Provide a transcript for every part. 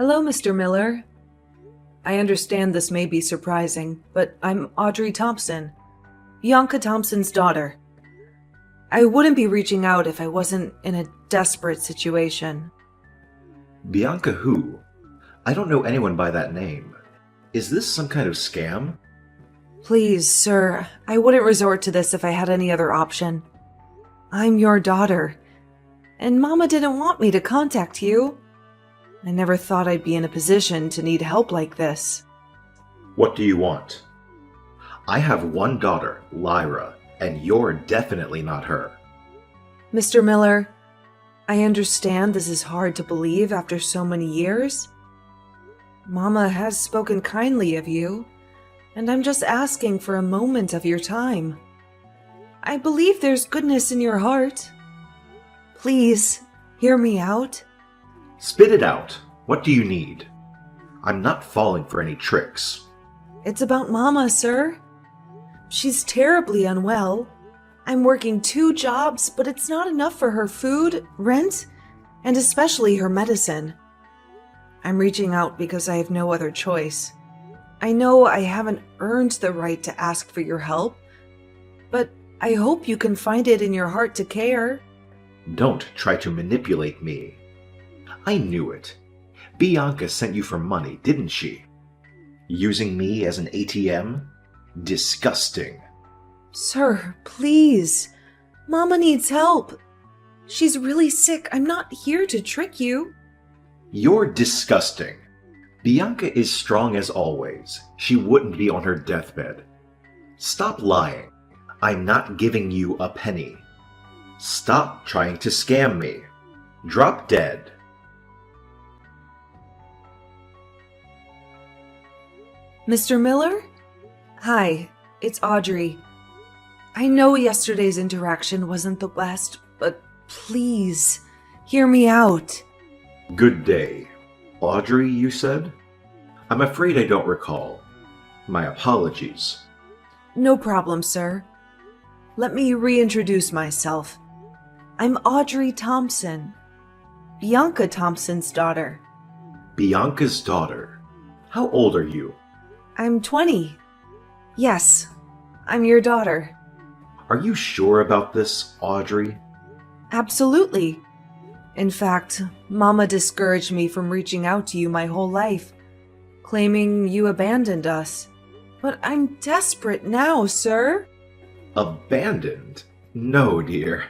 Hello, Mr. Miller. I understand this may be surprising, but I'm Audrey Thompson, Bianca Thompson's daughter. I wouldn't be reaching out if I wasn't in a desperate situation. Bianca who? I don't know anyone by that name. Is this some kind of scam? Please, sir, I wouldn't resort to this if I had any other option. I'm your daughter, and Mama didn't want me to contact you. I never thought I'd be in a position to need help like this. What do you want? I have one daughter, Lyra, and you're definitely not her. Mr. Miller, I understand this is hard to believe after so many years. Mama has spoken kindly of you, and I'm just asking for a moment of your time. I believe there's goodness in your heart. Please, hear me out. Spit it out. What do you need? I'm not falling for any tricks. It's about Mama, sir. She's terribly unwell. I'm working 2 jobs, but it's not enough for her food, rent, and especially her medicine. I'm reaching out because I have no other choice. I know I haven't earned the right to ask for your help, but I hope you can find it in your heart to care. Don't try to manipulate me. I knew it. Bianca sent you for money, didn't she? Using me as an ATM? Disgusting. Sir, please. Mama needs help. She's really sick. I'm not here to trick you. You're disgusting. Bianca is strong as always. She wouldn't be on her deathbed. Stop lying. I'm not giving you a penny. Stop trying to scam me. Drop dead. Mr. Miller? Hi, it's Audrey. I know yesterday's interaction wasn't the best, but please, hear me out. Good day. Audrey, you said? I'm afraid I don't recall. My apologies. No problem, sir. Let me reintroduce myself. I'm Audrey Thompson, Bianca Thompson's daughter. Bianca's daughter. How old are you? I'm 20. Yes, I'm your daughter. Are you sure about this, Audrey? Absolutely. In fact, Mama discouraged me from reaching out to you my whole life, claiming you abandoned us. But I'm desperate now, sir. Abandoned? No, dear.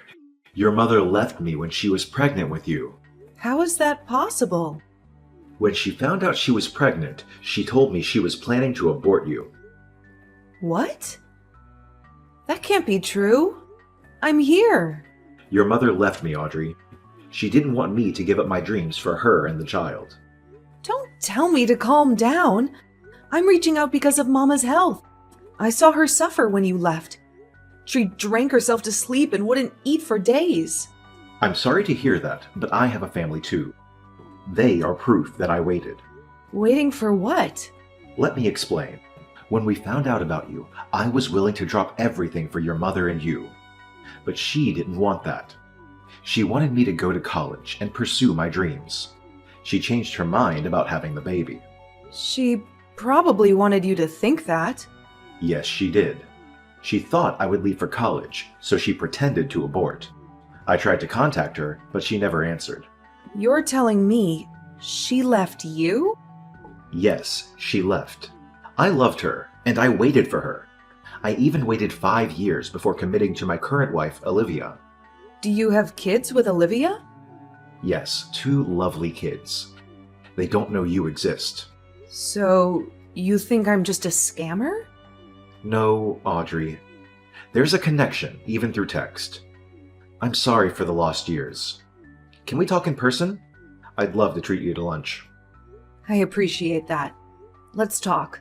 Your mother left me when she was pregnant with you. How is that possible? When she found out she was pregnant, she told me she was planning to abort you. What? That can't be true. I'm here. Your mother left me, Audrey. She didn't want me to give up my dreams for her and the child. Don't tell me to calm down. I'm reaching out because of Mama's health. I saw her suffer when you left. She drank herself to sleep and wouldn't eat for days. I'm sorry to hear that, but I have a family too. They are proof that I waited. Waiting for what? Let me explain. When we found out about you, I was willing to drop everything for your mother and you. But she didn't want that. She wanted me to go to college and pursue my dreams. She changed her mind about having the baby. She probably wanted you to think that. Yes, she did. She thought I would leave for college, so she pretended to abort. I tried to contact her, but she never answered. You're telling me she left you? Yes, she left. I loved her, and I waited for her. I even waited 5 years before committing to my current wife, Olivia. Do you have kids with Olivia? Yes, 2 lovely kids. They don't know you exist. So, you think I'm just a scammer? No, Audrey. There's a connection, even through text. I'm sorry for the lost years. Can we talk in person? I'd love to treat you to lunch. I appreciate that. Let's talk.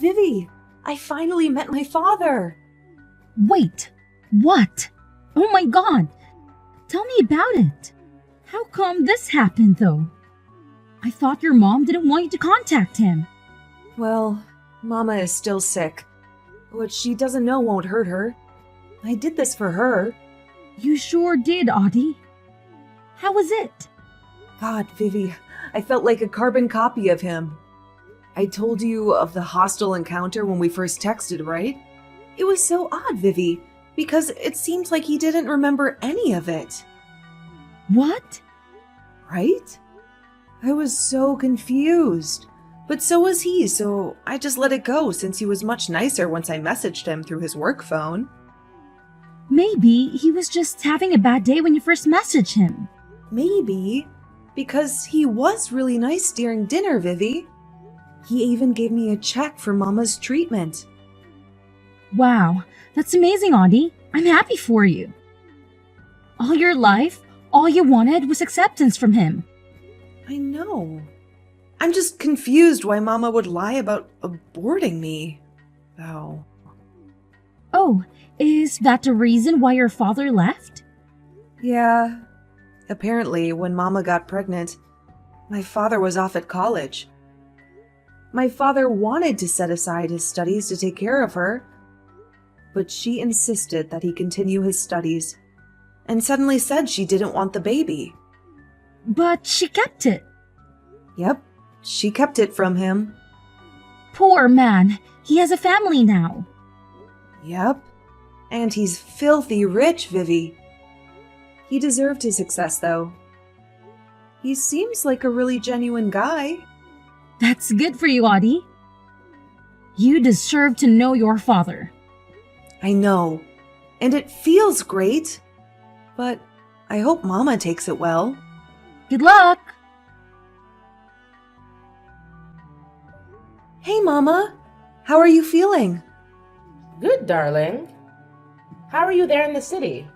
Vivi, I finally met my father. Wait, what? Oh my god! Tell me about it. How come this happened though? I thought your mom didn't want you to contact him. Well, Mama is still sick. What she doesn't know won't hurt her. I did this for her. You sure did, Audie. How was it? God, Vivi, I felt like a carbon copy of him. I told you of the hostile encounter when we first texted, right? It was so odd, Vivi, because it seemed like he didn't remember any of it. What? Right? I was so confused. But so was he, so I just let it go since he was much nicer once I messaged him through his work phone. Maybe he was just having a bad day when you first messaged him. Maybe, because he was really nice during dinner, Vivi. He even gave me a check for Mama's treatment. Wow, that's amazing, Audie. I'm happy for you. All your life, all you wanted was acceptance from him. I know. I'm just confused why Mama would lie about aborting me, though. Oh, is that the reason why your father left? Yeah. Apparently, when Mama got pregnant, my father was off at college. My father wanted to set aside his studies to take care of her, but she insisted that he continue his studies and suddenly said she didn't want the baby. But she kept it. Yep, she kept it from him. Poor man, he has a family now. Yep, and he's filthy rich, Vivi. He deserved his success, though. He seems like a really genuine guy. That's good for you, Audie. You deserve to know your father. I know, and it feels great, but I hope Mama takes it well. Good luck! Hey, Mama. How are you feeling? Good, darling. How are you there in the city?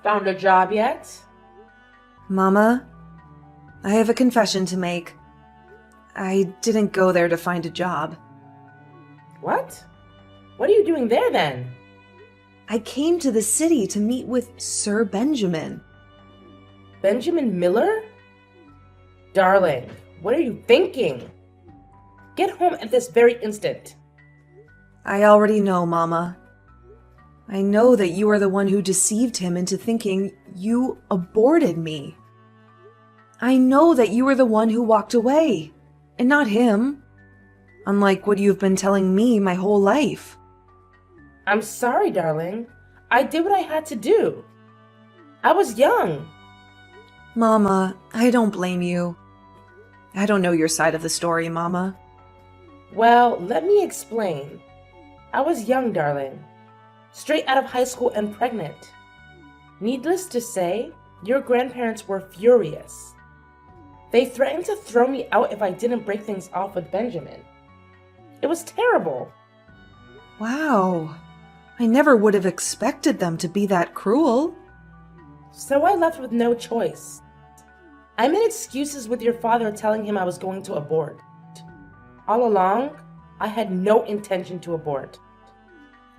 Found a job yet? Mama, I have a confession to make. I didn't go there to find a job. What? What are you doing there then? I came to the city to meet with Sir Benjamin. Benjamin Miller? Darling, what are you thinking? Get home at this very instant. I already know, Mama. I know that you are the one who deceived him into thinking you aborted me. I know that you were the one who walked away, and not him. Unlike what you've been telling me my whole life. I'm sorry, darling. I did what I had to do. I was young. Mama, I don't blame you. I don't know your side of the story, Mama. Well, let me explain. I was young, darling. Straight out of high school and pregnant. Needless to say, your grandparents were furious. They threatened to throw me out if I didn't break things off with Benjamin. It was terrible. Wow. I never would have expected them to be that cruel. So I left with no choice. I made excuses with your father telling him I was going to abort. All along, I had no intention to abort.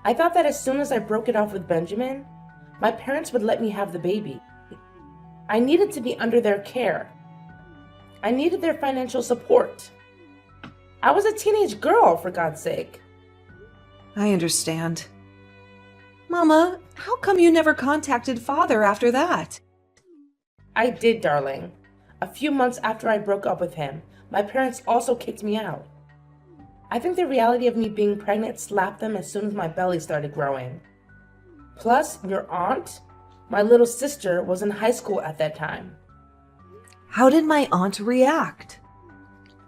I thought that as soon as I broke it off with Benjamin, my parents would let me have the baby. I needed to be under their care. I needed their financial support. I was a teenage girl, for God's sake. I understand. Mama, how come you never contacted Father after that? I did, darling. A few months after I broke up with him, my parents also kicked me out. I think the reality of me being pregnant slapped them as soon as my belly started growing. Plus, your aunt, my little sister, was in high school at that time. How did my aunt react?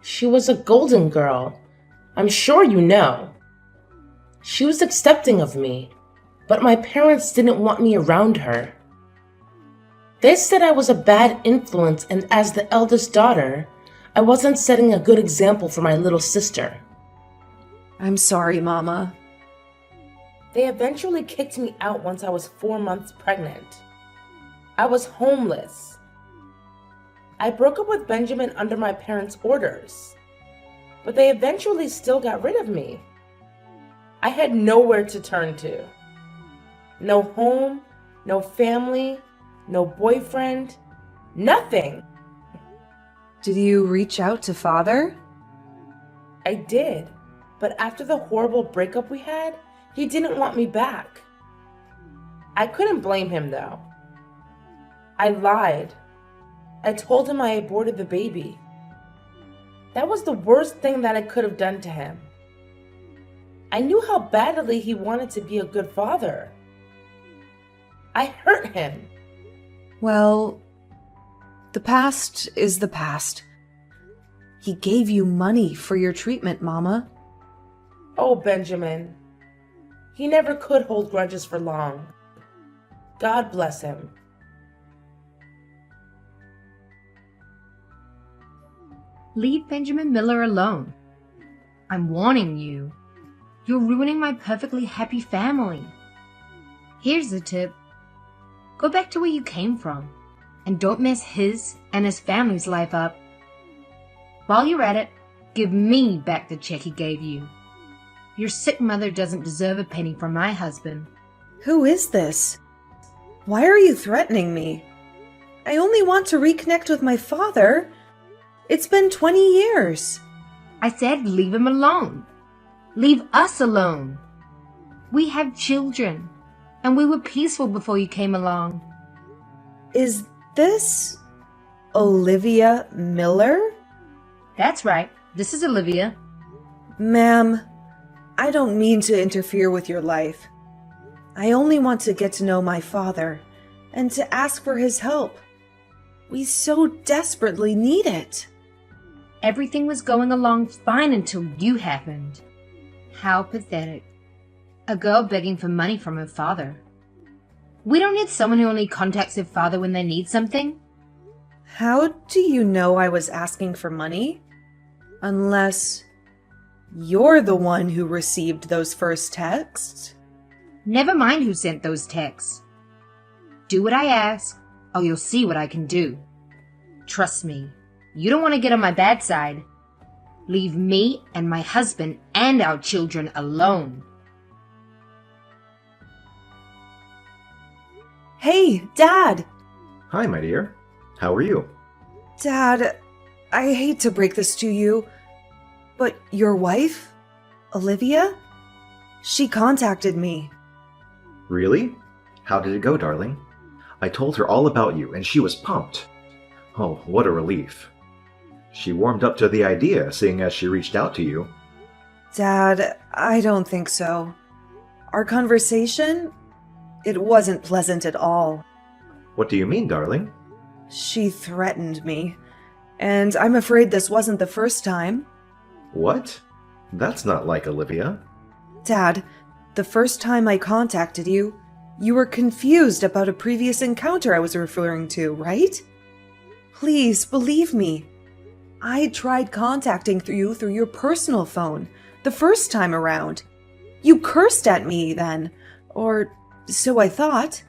She was a golden girl. I'm sure you know. She was accepting of me, but my parents didn't want me around her. They said I was a bad influence, and as the eldest daughter, I wasn't setting a good example for my little sister. I'm sorry, Mama. They eventually kicked me out once I was 4 months pregnant. I was homeless. I broke up with Benjamin under my parents' orders, but they eventually still got rid of me. I had nowhere to turn to. No home, no family, no boyfriend, nothing. Did you reach out to Father? I did, but after the horrible breakup we had, he didn't want me back. I couldn't blame him though. I lied. I told him I aborted the baby. That was the worst thing that I could have done to him. I knew how badly he wanted to be a good father. I hurt him. Well, the past is the past. He gave you money for your treatment, Mama. Oh, Benjamin. He never could hold grudges for long. God bless him. Leave Benjamin Miller alone. I'm warning you. You're ruining my perfectly happy family. Here's a tip. Go back to where you came from, and don't mess his and his family's life up. While you're at it, give me back the check he gave you. Your sick mother doesn't deserve a penny from my husband. Who is this? Why are you threatening me? I only want to reconnect with my father. It's been 20 years. I said leave him alone. Leave us alone. We have children, and we were peaceful before you came along. Is this Olivia Miller? That's right. This is Olivia. Ma'am, I don't mean to interfere with your life. I only want to get to know my father and to ask for his help. We so desperately need it. Everything was going along fine until you happened. How pathetic. A girl begging for money from her father. We don't need someone who only contacts their father when they need something. How do you know I was asking for money? Unless you're the one who received those first texts? Never mind who sent those texts. Do what I ask, or you'll see what I can do. Trust me, you don't want to get on my bad side. Leave me and my husband and our children alone. Hey, Dad! Hi, my dear. How are you? Dad, I hate to break this to you, but your wife, Olivia, she contacted me. Really? How did it go, darling? I told her all about you, and she was pumped. Oh, what a relief. She warmed up to the idea, seeing as she reached out to you. Dad, I don't think so. Our conversation, it wasn't pleasant at all. What do you mean, darling? She threatened me, and I'm afraid this wasn't the first time. What? That's not like Olivia. Dad, the first time I contacted you, you were confused about a previous encounter I was referring to, right? Please believe me. I tried contacting you through your personal phone the first time around. You cursed at me then, or so I thought.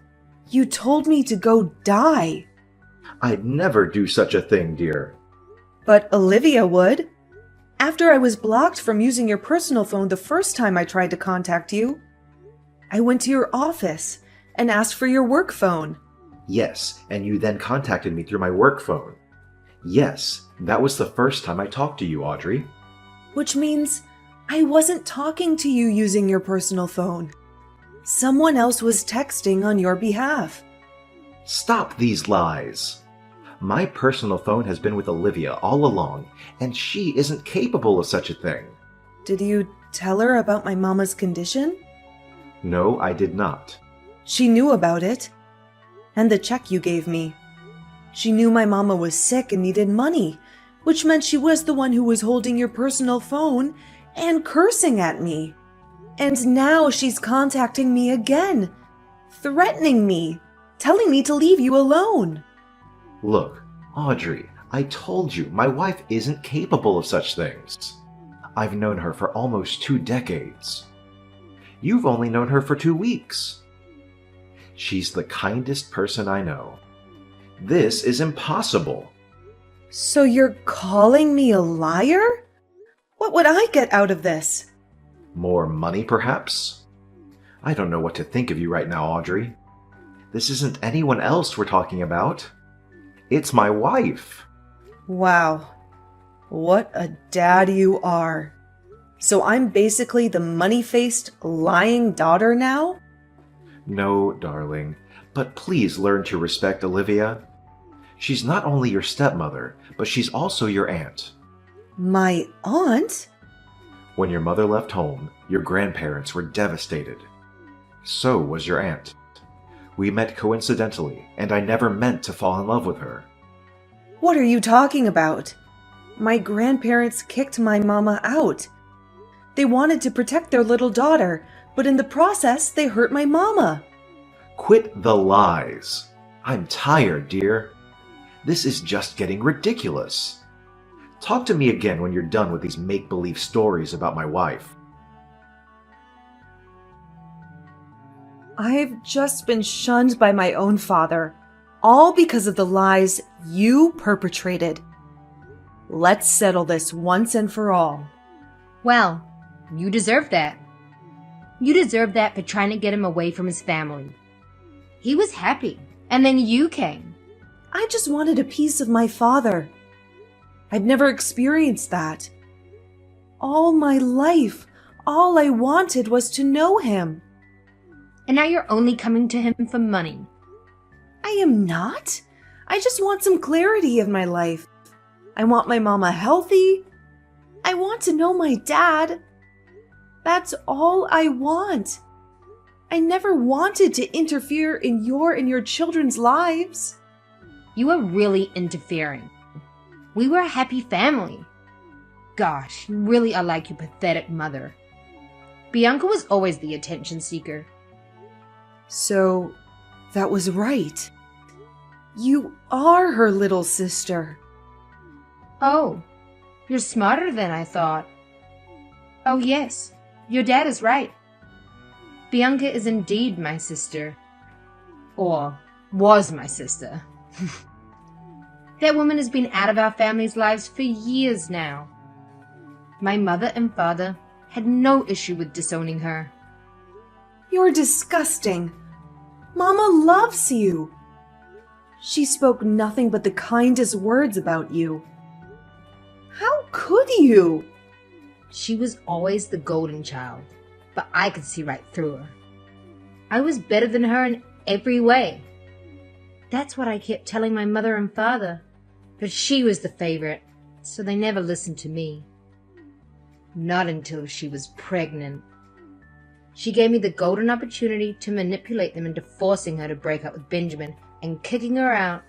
You told me to go die. I'd never do such a thing, dear. But Olivia would. After I was blocked from using your personal phone the first time I tried to contact you, I went to your office and asked for your work phone. Yes, and you then contacted me through my work phone. Yes, that was the first time I talked to you, Audrey. Which means I wasn't talking to you using your personal phone. Someone else was texting on your behalf. Stop these lies. My personal phone has been with Olivia all along, and she isn't capable of such a thing. Did you tell her about my mama's condition? No, I did not. She knew about it. And the check you gave me. She knew my mama was sick and needed money, which meant she was the one who was holding your personal phone and cursing at me. And now she's contacting me again, threatening me, telling me to leave you alone. Look, Audrey, I told you my wife isn't capable of such things. I've known her for almost 2 decades. You've only known her for 2 weeks. She's the kindest person I know. This is impossible. So you're calling me a liar? What would I get out of this? More money, perhaps? I don't know what to think of you right now, Audrey. This isn't anyone else we're talking about. It's my wife. Wow. What a dad you are. So I'm basically the money-faced, lying daughter now? No, darling. But please learn to respect Olivia. She's not only your stepmother, but she's also your aunt. My aunt? When your mother left home, your grandparents were devastated. So was your aunt. We met coincidentally, and I never meant to fall in love with her. What are you talking about? My grandparents kicked my mama out. They wanted to protect their little daughter, but in the process, they hurt my mama. Quit the lies. I'm tired, dear. This is just getting ridiculous. Talk to me again when you're done with these make-believe stories about my wife. I've just been shunned by my own father, all because of the lies you perpetrated. Let's settle this once and for all. Well, you deserve that. You deserve that for trying to get him away from his family. He was happy, and then you came. I just wanted a piece of my father. I've never experienced that. All my life, all I wanted was to know him. And now you're only coming to him for money. I am not. I just want some clarity of my life. I want my mama healthy. I want to know my dad. That's all I want. I never wanted to interfere in your children's lives. You are really interfering. We were a happy family. Gosh, you really are like your pathetic mother. Bianca was always the attention seeker. So, that was right. You are her little sister. Oh, you're smarter than I thought. Oh yes, your dad is right. Bianca is indeed my sister. Or was my sister. That woman has been out of our family's lives for years now. My mother and father had no issue with disowning her. You're disgusting. Mama loves you. She spoke nothing but the kindest words about you. How could you? She was always the golden child, but I could see right through her. I was better than her in every way. That's what I kept telling my mother and father, but she was the favorite, so they never listened to me. Not until she was pregnant. She gave me the golden opportunity to manipulate them into forcing her to break up with Benjamin and kicking her out.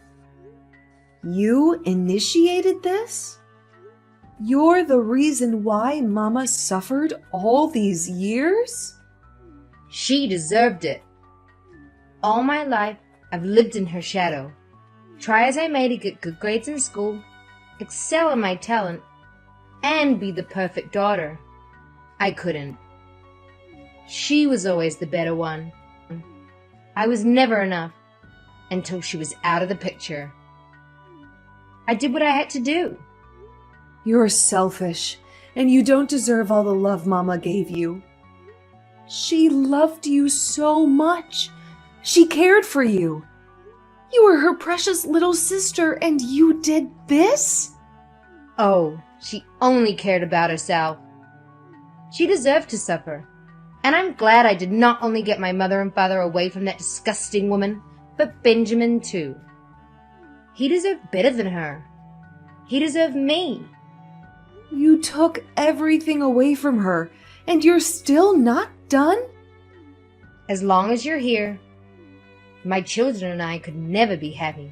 You initiated this? You're the reason why Mama suffered all these years? She deserved it. All my life, I've lived in her shadow. Try as I may to get good grades in school, excel in my talent, and be the perfect daughter. I couldn't. She was always the better one. I was never enough until she was out of the picture. I did what I had to do. You're selfish, and you don't deserve all the love Mama gave you. She loved you so much. She cared for you. You were her precious little sister, and you did this? Oh, she only cared about herself. She deserved to suffer. And I'm glad I did not only get my mother and father away from that disgusting woman, but Benjamin too. He deserved better than her. He deserved me. You took everything away from her, and you're still not done? As long as you're here, my children and I could never be happy.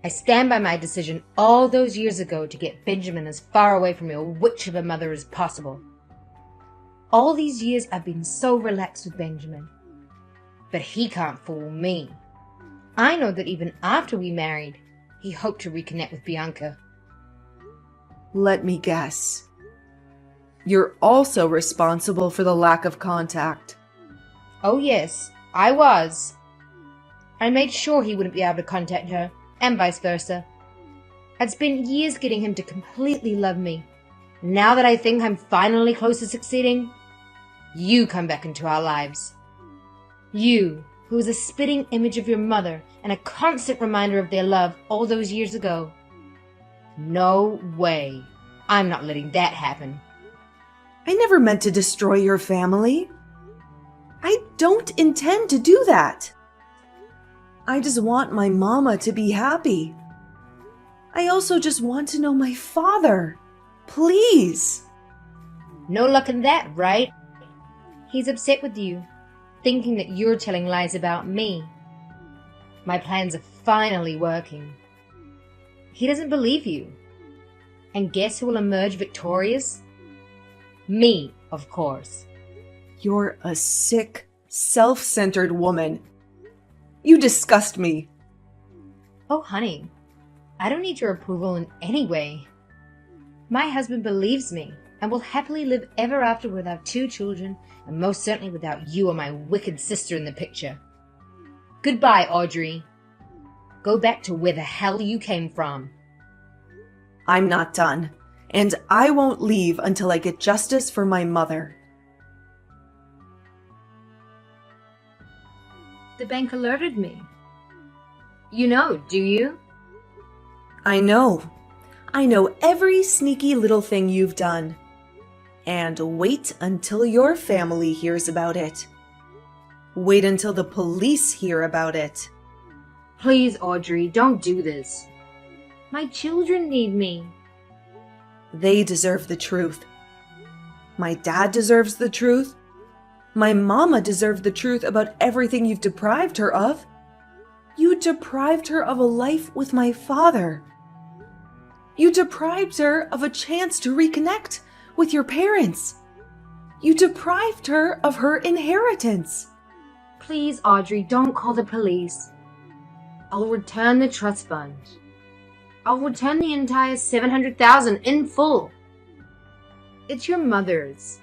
I stand by my decision all those years ago to get Benjamin as far away from your witch of a mother as possible. All these years I've been so relaxed with Benjamin. But he can't fool me. I know that even after we married, he hoped to reconnect with Bianca. Let me guess. You're also responsible for the lack of contact. Oh yes, I was. I made sure he wouldn't be able to contact her, and vice versa. I'd spent years getting him to completely love me. Now that I think I'm finally close to succeeding, you come back into our lives. You, who was a spitting image of your mother and a constant reminder of their love all those years ago. No way. I'm not letting that happen. I never meant to destroy your family. I don't intend to do that. I just want my mama to be happy. I also just want to know my father. Please. No luck in that, right? He's upset with you, thinking that you're telling lies about me. My plans are finally working. He doesn't believe you. And guess who will emerge victorious? Me, of course. You're a sick, self-centered woman. You disgust me. Oh, honey, I don't need your approval in any way. My husband believes me and will happily live ever after with our 2 children, and most certainly without you or my wicked sister in the picture. Goodbye, Audrey. Go back to where the hell you came from. I'm not done, and I won't leave until I get justice for my mother. The bank alerted me. You know, do you? I know. I know every sneaky little thing you've done. And wait until your family hears about it. Wait until the police hear about it. Please, Audrey, don't do this. My children need me. They deserve the truth. My dad deserves the truth. My mama deserved the truth about everything you've deprived her of. You deprived her of a life with my father. You deprived her of a chance to reconnect with your parents. You deprived her of her inheritance. Please, Audrey, don't call the police. I'll return the trust fund. I'll return the entire $700,000 in full. It's your mother's.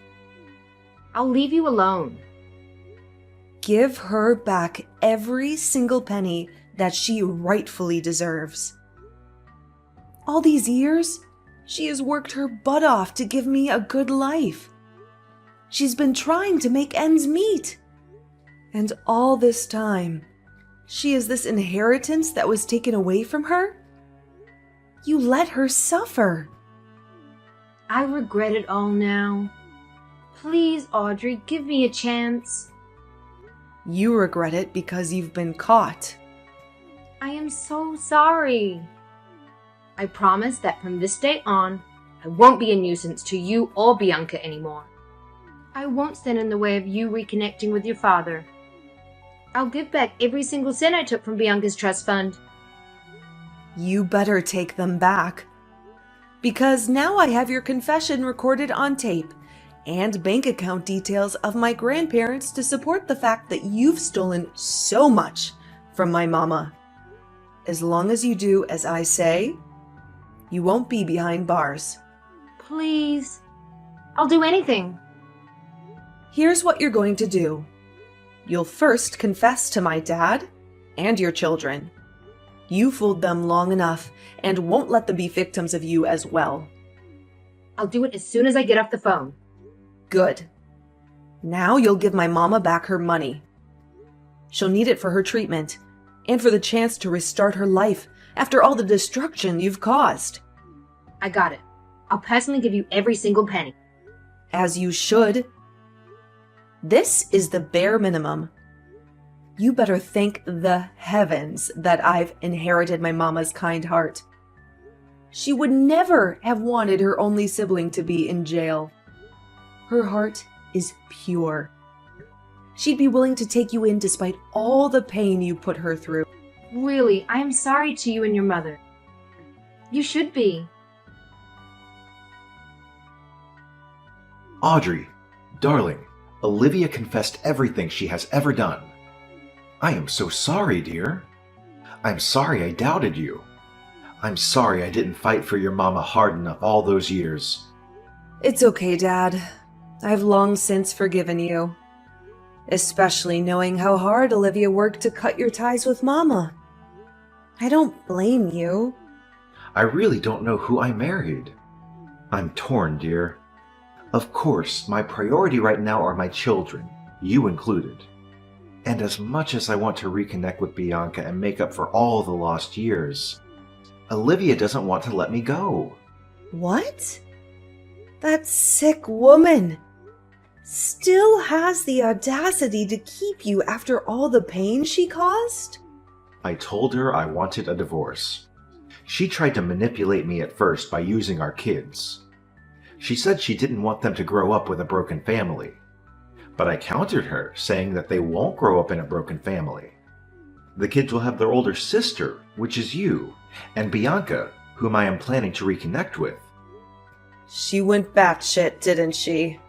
I'll leave you alone. Give her back every single penny that she rightfully deserves. All these years, she has worked her butt off to give me a good life. She's been trying to make ends meet. And all this time, she is this inheritance that was taken away from her? You let her suffer. I regret it all now. Please, Audrey, give me a chance. You regret it because you've been caught. I am so sorry. I promise that from this day on, I won't be a nuisance to you or Bianca anymore. I won't stand in the way of you reconnecting with your father. I'll give back every single cent I took from Bianca's trust fund. You better take them back. Because now I have your confession recorded on tape and bank account details of my grandparents to support the fact that you've stolen so much from my mama. As long as you do as I say, you won't be behind bars. Please. I'll do anything. Here's what you're going to do. You'll first confess to my dad and your children. You fooled them long enough and won't let them be victims of you as well. I'll do it as soon as I get off the phone. Good. Now you'll give my mama back her money. She'll need it for her treatment and for the chance to restart her life after all the destruction you've caused. I got it. I'll personally give you every single penny. As you should. This is the bare minimum. You better thank the heavens that I've inherited my mama's kind heart. She would never have wanted her only sibling to be in jail. Her heart is pure. She'd be willing to take you in despite all the pain you put her through. Really, I am sorry to you and your mother. You should be. Audrey, darling, Olivia confessed everything she has ever done. I am so sorry, dear. I'm sorry I doubted you. I'm sorry I didn't fight for your mama hard enough all those years. It's okay, Dad. I've long since forgiven you. Especially knowing how hard Olivia worked to cut your ties with Mama. I don't blame you. I really don't know who I married. I'm torn, dear. Of course, my priority right now are my children, you included. And as much as I want to reconnect with Bianca and make up for all the lost years, Olivia doesn't want to let me go. What? That sick woman still has the audacity to keep you after all the pain she caused? I told her I wanted a divorce. She tried to manipulate me at first by using our kids. She said she didn't want them to grow up with a broken family. But I countered her, saying that they won't grow up in a broken family. The kids will have their older sister, which is you, and Bianca, whom I am planning to reconnect with. She went batshit, didn't she?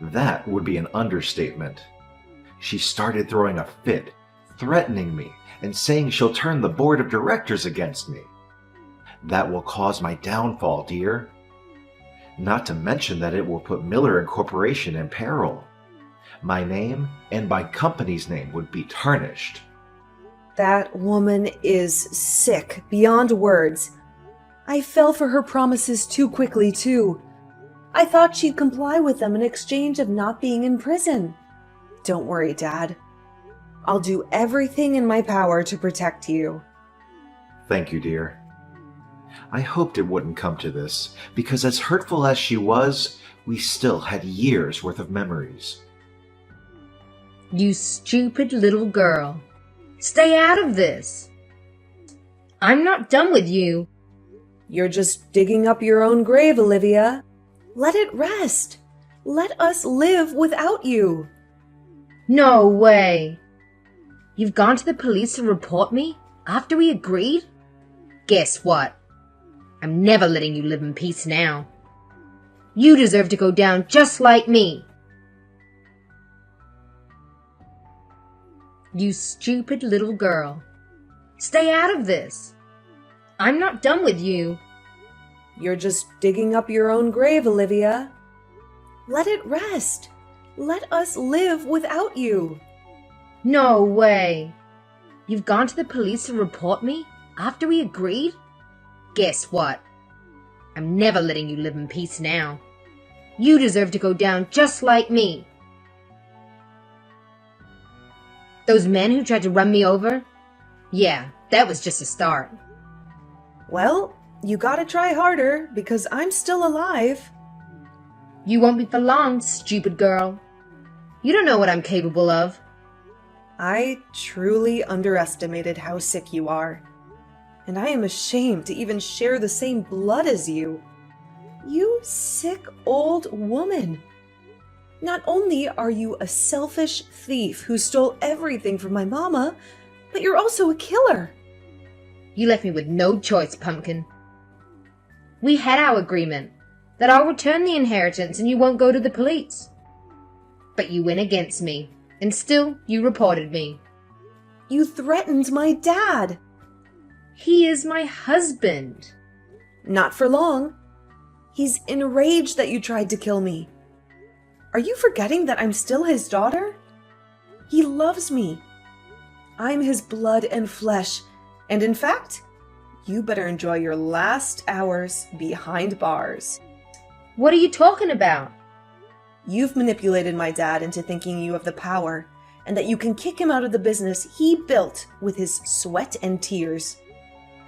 That would be an understatement. She started throwing a fit, threatening me, and saying she'll turn the board of directors against me. That will cause my downfall, dear. Not to mention that it will put Miller Incorporation in peril. My name and my company's name would be tarnished. That woman is sick beyond words. I fell for her promises too quickly, too. I thought she'd comply with them in exchange of not being in prison. Don't worry, Dad. I'll do everything in my power to protect you. Thank you, dear. I hoped it wouldn't come to this, because as hurtful as she was, we still had years' worth of memories. You stupid little girl. Stay out of this. I'm not done with you. You're just digging up your own grave, Olivia. Let it rest. Let us live without you. No way. You've gone to the police to report me after we agreed? Guess what? I'm never letting you live in peace now. You deserve to go down just like me. You stupid little girl. Stay out of this. I'm not done with you. You're just digging up your own grave, Olivia. Let it rest. Let us live without you. No way. You've gone to the police to report me after we agreed? Guess what? I'm never letting you live in peace now. You deserve to go down just like me. Those men who tried to run me over? Yeah, that was just a start. Well, you gotta try harder, because I'm still alive. You won't be for long, stupid girl. You don't know what I'm capable of. I truly underestimated how sick you are. And I am ashamed to even share the same blood as you. You sick old woman. Not only are you a selfish thief who stole everything from my mama, but you're also a killer. You left me with no choice, Pumpkin. We had our agreement that I'll return the inheritance and you won't go to the police. But you went against me, and still you reported me. You threatened my dad. He is my husband. Not for long. He's enraged that you tried to kill me. Are you forgetting that I'm still his daughter? He loves me. I'm his blood and flesh, and in fact, you better enjoy your last hours behind bars. What are you talking about? You've manipulated my dad into thinking you have the power, and that you can kick him out of the business he built with his sweat and tears.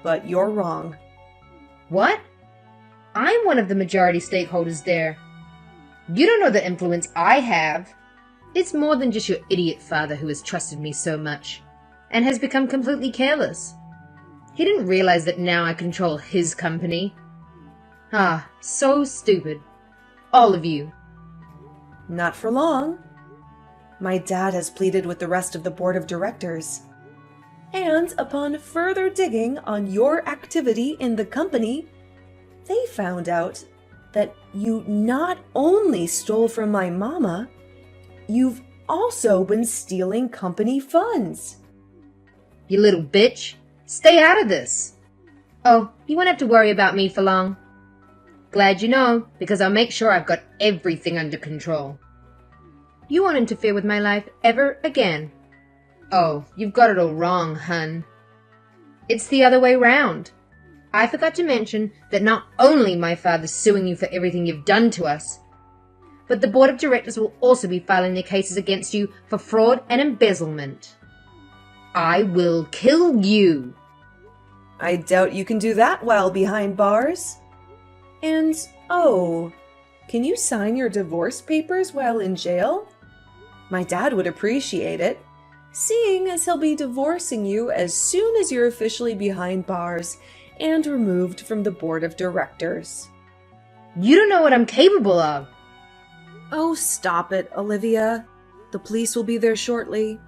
But you're wrong. What? I'm one of the majority stakeholders there. You don't know the influence I have. It's more than just your idiot father who has trusted me so much, and has become completely careless. He didn't realize that now I control his company. Ah, so stupid. All of you. Not for long. My dad has pleaded with the rest of the board of directors. And upon further digging on your activity in the company, they found out that you not only stole from my mama, you've also been stealing company funds. You little bitch. Stay out of this. Oh, you won't have to worry about me for long. Glad you know, because I'll make sure I've got everything under control. You won't interfere with my life ever again. Oh, you've got it all wrong, hun. It's the other way round. I forgot to mention that not only my father's suing you for everything you've done to us, but the board of directors will also be filing their cases against you for fraud and embezzlement. I will kill you. I doubt you can do that while behind bars. And, oh, can you sign your divorce papers while in jail? My dad would appreciate it. seeing as he'll be divorcing you as soon as you're officially behind bars and removed from the board of directors. You don't know what I'm capable of. Oh, stop it, Olivia. The police will be there shortly.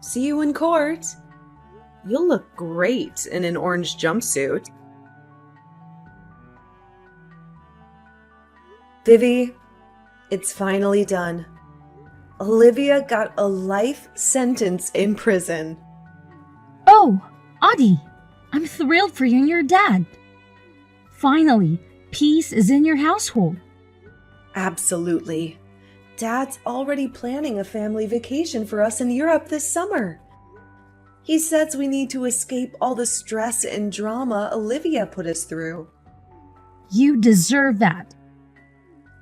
See you in court. You'll look great in an orange jumpsuit. Vivi, it's finally done. Olivia got a life sentence in prison. Oh, Audie, I'm thrilled for you and your dad. Finally, peace is in your household. Absolutely. Dad's already planning a family vacation for us in Europe this summer. He says we need to escape all the stress and drama Olivia put us through. You deserve that.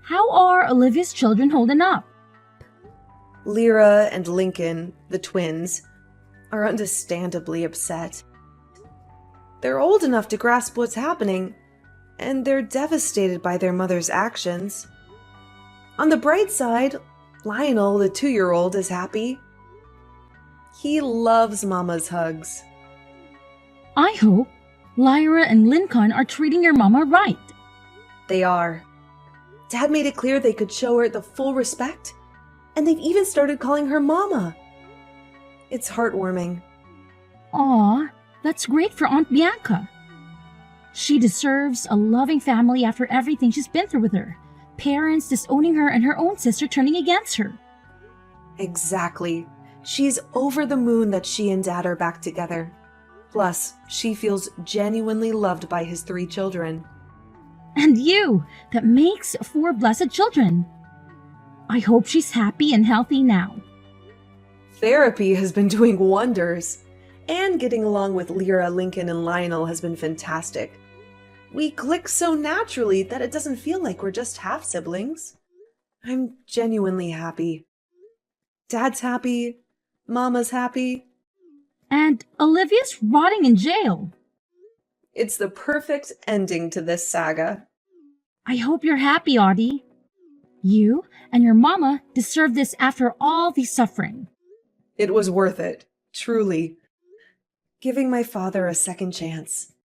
How are Olivia's children holding up? Lyra and Lincoln, the twins, are understandably upset. They're old enough to grasp what's happening, and they're devastated by their mother's actions. On the bright side, Lionel, the 2-year-old, is happy. He loves Mama's hugs. I hope Lyra and Lincoln are treating your mama right. They are. Dad made it clear they could show her the full respect, and they've even started calling her Mama. It's heartwarming. Aw, that's great for Aunt Bianca. She deserves a loving family after everything she's been through with her. Parents disowning her and her own sister turning against her. Exactly. She's over the moon that she and Dad are back together. Plus, she feels genuinely loved by his 3 children. And you, that makes 4 blessed children. I hope she's happy and healthy now. Therapy has been doing wonders, and getting along with Lyra, Lincoln, and Lionel has been fantastic. We click so naturally that it doesn't feel like we're just half-siblings. I'm genuinely happy. Dad's happy. Mama's happy. And Olivia's rotting in jail. It's the perfect ending to this saga. I hope you're happy, Audie. You and your mama deserve this after all the suffering. It was worth it, truly. Giving my father a second chance.